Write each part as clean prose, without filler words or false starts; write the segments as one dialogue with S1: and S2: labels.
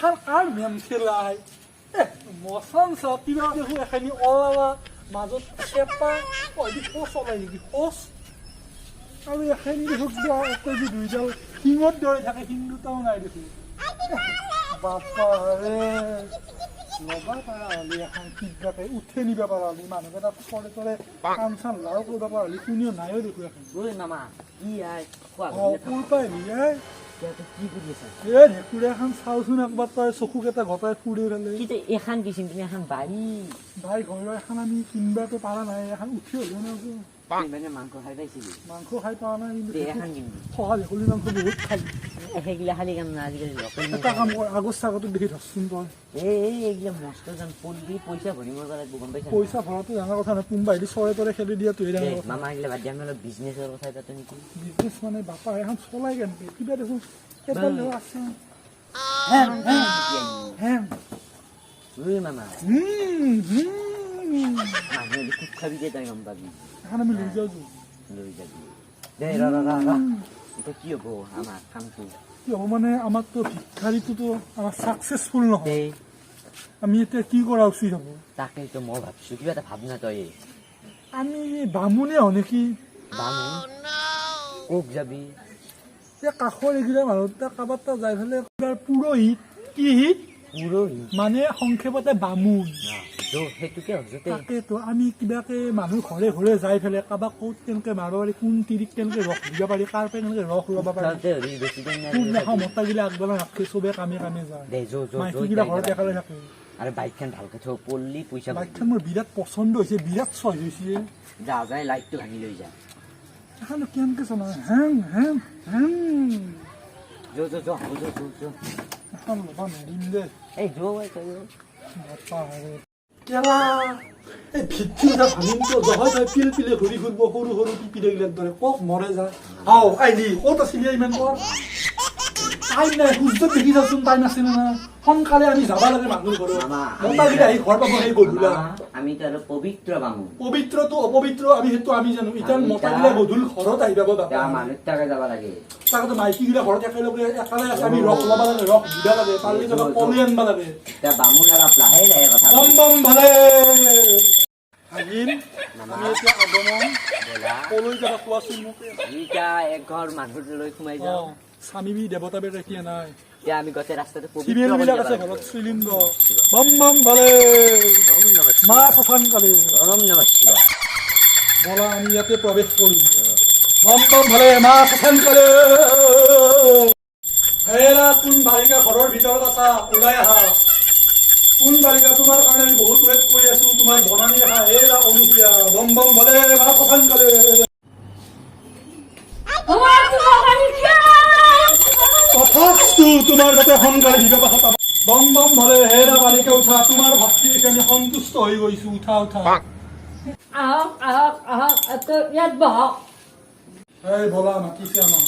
S1: এখন কাৰ মেম খেলাই মচান চা কিবা দেখো এখিনি অলালা মাজত চেপা কয়দি খোচ ওলাই নেকি খোচ আৰু এখিনি দেখো কিবা একদি দুইডাল শিঙত দৰে থাকে শিং দুটাও নাই দেখো বাপা ৰে লবা পাৰালি এখন কিবাকে উঠে নিবা পাৰালি মানুহকেইটা পৰে তৰে কাম চাম লাও কৰিব পাৰালি কোনেও নাইও দেখো এখন
S2: ঐ মামা কি আই খোৱা
S1: কোৰ পাই নিয়াই
S2: কি কৰি আছা
S1: ঢেকুৰা এখন চাওচোন একবাৰ তই চকুকেইটা ঘটাই ফুৰি ফেলে
S2: কিন্তু এখন কিছিম তুমি এখন বাৰী
S1: ভাই ঘৰৰ এখন আমি কিনবাটো পাৰা নাই এখন উঠি হ'লেও নাই
S2: মানে মাংস খাই পাইছিলি
S1: মাংস খাই পোৱা নাই কিন্তু
S2: এখন কিনিবি
S1: সহা ভেকুলী মাংস বহুত খালি
S2: সেইগিলা খালি কাম নাই আজিকালি লোকেল
S1: এটা কাম কৰ আগত চাগতো দেখি ধৰচোন তই
S2: এইগিলা মস্ত যাম পল্লি পইচা ভৰিব লাগিব গম পাইছা
S1: পইচা ভৰাটো ডাঙৰ কথা নহয় কোনোবা আহিলে চৰে তৰে খেলি দিয়াটোহে ডাঙৰ কথা
S2: মামা এইগিলা বাদ দিয়া আমি অলপ বিজনেছৰ কথা পাতো নেকি
S1: বিজনেছ মানে বাপা এখন চলাই কেনেকে কিবা দেখোন এটা আছে
S2: ঐ মামা মানুহে খুব খাবি দে তই গম পাবি
S1: এখন আমি লৈ যাওঁ
S2: লৈ যাবি দে এতিয়া কি হ'ব আমাৰ কামটো
S1: কি হ'ব মানে আমাৰতো ভিক্ষাৰীটোতো আমাৰ ছাকচেছফুল নহয় আমি এতিয়া কি কৰা উচিত হ'ব
S2: তাকেইতো মই ভাবিছোঁ কিবা এটা ভাবনা তই
S1: আমি বামুণে হওঁ নেকি
S2: বামুণ ক'ত যাবি
S1: এতিয়া কাষৰ এইগিলা মানুহ কাৰোবাৰ তাত যাই পেলাই কিবা পুৰোহিত কি হিত
S2: পুৰোহিত
S1: মানে সংক্ষেপতে বামুণ
S2: সেইটোকে ভাবছোতে
S1: তাকেতো আমি কিবাকে মানুহ ঘৰে ঘৰে যাই পেলাই কাৰোবাক ক'ত কেনেকে মাৰিব পাৰি কোন তিৰিক কেনেকে ৰস দিব পাৰি কাৰ পৰা কেনেকে ৰস ল'ব পাৰি কোনদিনাখন মতাগিলা আগবেলা নাথাকে চবে কামে কামে যায় মাইকীগিলা ঘৰত একেলগে থাকে
S2: আৰু বাইকখন ভালকে থব পল্লি পইচা
S1: বাইকখন মোৰ বিৰাট পচন্দ হৈছে বিৰাট চইচ হৈছে
S2: যা যায় লাইটটো ভাঙি লৈ যা
S1: এখন কেনেকে চলাই হেং হেং হেং এখন ল'বা নোৱাৰিম দে
S2: এই তই
S1: কেলা এই ভিত্তি এটা ভাঙিমটো জহাই যায় পিল পিলে ঘূৰি ফুৰিব সৰু সৰু পিপিলেগিলাৰ দৰে ক'ত মৰে যায় আও আইলি ক'ত আছিলি ইমান কৰ টাইম নাই সূৰ্যত দেখি যাচোন টাইম আছিলে না সোনকালে আমি যাব লাগে মানুহৰ ঘৰত মতাগিলা আহি ঘৰ পাব সেই গধূলা
S2: আমিতো আৰু পবিত্ৰ বামুণ
S1: পবিত্ৰটো অপবিত্ৰ আমি সেইটো আমি জানো এতিয়া মতাগিলা গধূল ঘৰত আহি পাব
S2: মানুহ তাকে যাব লাগে
S1: তাকেতো মাইকীগিলা ঘৰত একেলগে একেলগে আছে আমি ৰস ল'ব লাগে ৰস দিব লাগে পালি যাব কলি আনিব লাগে
S2: এতিয়া বামুণ অলপ লাহে লাহে কথা
S1: বম বম ভালে আহিম আমি এতিয়া আগমন কলৈ যাব কোৱাচোন মোক
S2: এতিয়া একঘৰ মানুহলৈ সোমাই যাওঁ
S1: স্বামী দেৱতা ৰাখিয়া নাই
S2: এতিয়া আমি গোটেই ৰাস্তাতে
S1: শিবিৰবিলাক আছে ঘৰত শ্ৰীলিংগ বম বম ভালে মা শশান কালে বলা আমি ইয়াতে প্ৰৱেশ কৰোঁ বম বম ভালে মা শশান কালে হেৰা কোন বালিকা ঘৰৰ ভিতৰত আছা ওলাই আহা কোন বালিকা তোমাৰ কাৰণে আমি বহুত ৱেইট কৰি আছো তোমাৰ বনানি আহা হেৰা অনুপ্ৰিয়া বম বম ভালে মা শশান কালে তথাস্তু তোমাৰ যাতে সোনকালে বিবাহ পাবা বম বম ভালে হেৰা বালিকা উঠা তোমাৰ ভক্তি দেখি আমি সন্তুষ্ট হৈ গৈছো উঠা উঠা
S3: ইয়াত বহক
S1: এই বলা মাতিছে আমাক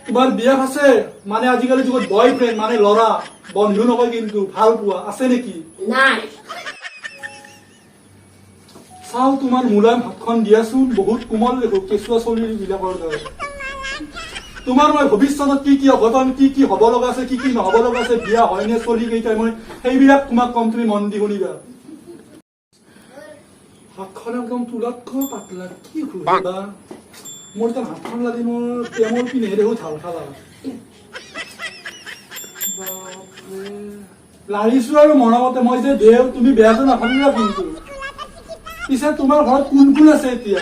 S1: তোমাৰ বিয়া আছে মানে আজিকালি যুগত বয়ফ্ৰেণ্ড মানে ল'ৰা বন্ধু নকয় কিন্তু ভাল পোৱা আছে নেকি
S3: নাই
S1: চাও তোমাৰ মোলায়ম হাতখন দিয়াচোন বহুত কোমল দেখো কেঁচুৱা চলিৰ বিলাকৰ দৰে তোমাৰ মই ভৱিষ্যতত কি কি অঘটন কি কি হ'ব লগা আছে কি কি নহ'ব লগা আছে বিয়া হয় নে চলি কেইটা মই সেইবিলাক তোমাক কম তুমি মন দি শুনিবা হাতখন একদম তোলাতকৈ পাতলা কি ঘূৰিবা মোৰ তাৰ হাতখন লাগি মোৰ প্ৰেমৰ পিনে দেখো ঢাল খালা লাৰিছো আৰু মৰমতে মই যে দেও তুমি বেয়াটো নাভাবিবা কিন্তু পিছে তোমাৰ ঘৰত কোন কোন আছে এতিয়া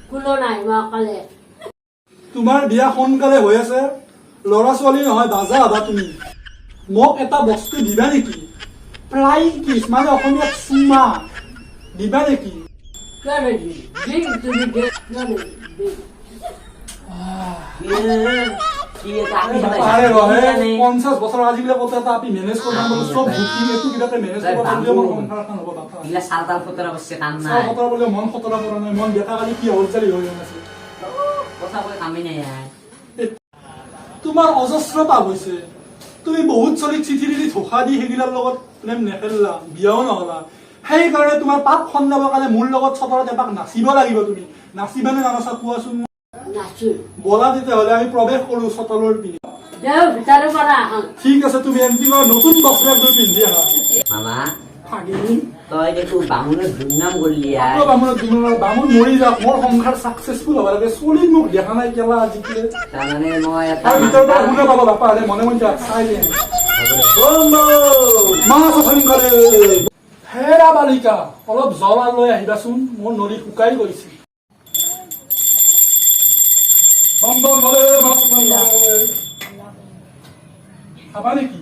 S3: কোনো নাই মই অকলে
S1: তোমাৰ বিয়া সোনকালে হৈ আছে ল'ৰা ছোৱালী নহয় বাজা হবা তুমি মোক এটা বস্তু দিবা নেকি ফ্লাইং কিছ মানে অসমীয়াত চুমা দিবা নেকি আরে রহে 50 বছর আজিকালি কথা তা আপনি ম্যানেজ করবেন বলে সব বুকিং একটু কিটাতে ম্যানেজ করতে পারলে আমার সংসারখন হ'ব বাপা
S2: ইলা সালতাল ফতরা বসে কাম নাই
S1: সব কথা বলে মন খতরা করা নাই মন দেখা গালি কি হলচালি হৈ আছে
S2: কথা বলে কামই নাই
S1: তোমাৰ অজস্ৰ পাপ হৈছে তুমি বহুত চলি চিঠি দি ধোখা দি হেগিলাৰ লগত প্ৰেম নেখেললা বিয়াও নহলা সেইকাৰণে তোমাৰ পাপ খন্দাবৰ কাৰণে মোৰ লগত চতৰত এপাক নাচিব লাগিব তুমি নাচিবানে নানাচা কোৱাচোন
S3: নাচো
S1: বলা তেতিয়াহ'লে আমি প্ৰৱেশ কৰো চতলৰ পিনে
S3: দেও ভিতৰৰ পৰা আহক
S1: ঠিক আছে তুমি এণ্টিলৰ নতুন বস্ত্ৰ এযোৰ পিন্ধি আহা
S2: মামা
S1: ভাগিনী
S2: তই দেখো বামুণৰ দুৰ্নাম কৰিলি আই
S1: বামুণৰ দিনৰ বামুণ মৰি যাওক মোৰ সংসাৰ চাকচেছফুল হ'ব লাগে চলিত মোক দেখা নাই কেলা আজিকালি
S2: তাৰমানে মই এটা
S1: আৰু ভিতৰৰ পৰা শুনে পাব বাপা হ'লে মনে মনে যাওক চাই দে মাছ সোনকালে হেৰা বালিকা অলপ জল লৈ আহিবাচোন মোৰ নদী শুকাই গৈছে বম বম বলে মাছ সোনকালে খাবা নেকি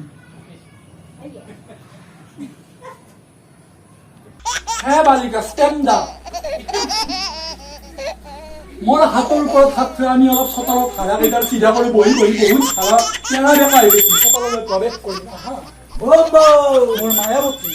S1: হে বালিকা ষ্টেণ্ড আপ মোৰ হাতৰ ওপৰত হাত থৈ আমি অলপ চতালত খাৰাকেইটাৰ চিধা কৰি বহি বহি বহুত খাৰা কেৰা বেকা হৈ গৈছে চতাললৈ প্ৰৱেশ কৰিম আহা মোৰ মায়াবতী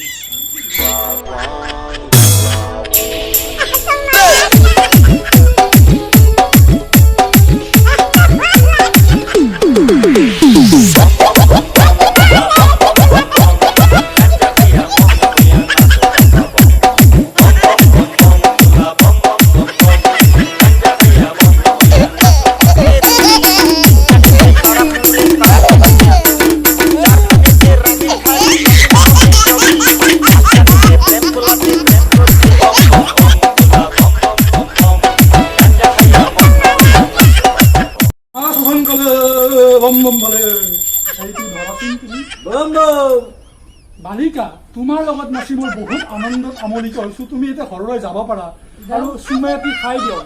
S1: বালিকা তোমাৰ লগত নাচি মই বহুত আনন্দত আমোদিত হৈছো তুমি এতিয়া ঘৰলৈ যাব পাৰা আৰু চুমা এটি খাই দিয়ক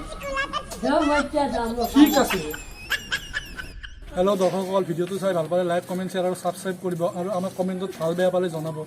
S3: দেও মই এতিয়া যাম
S1: ঠিক আছে হেল্ল' দৰ্শকসকল ভিডিঅ'টো চাই ভাল পালে লাইক কমেণ্ট শ্বেয়াৰ আৰু ছাবস্ক্ৰাইব কৰিব আৰু আমাক কমেণ্টত ভাল বেয়া পালে জনাব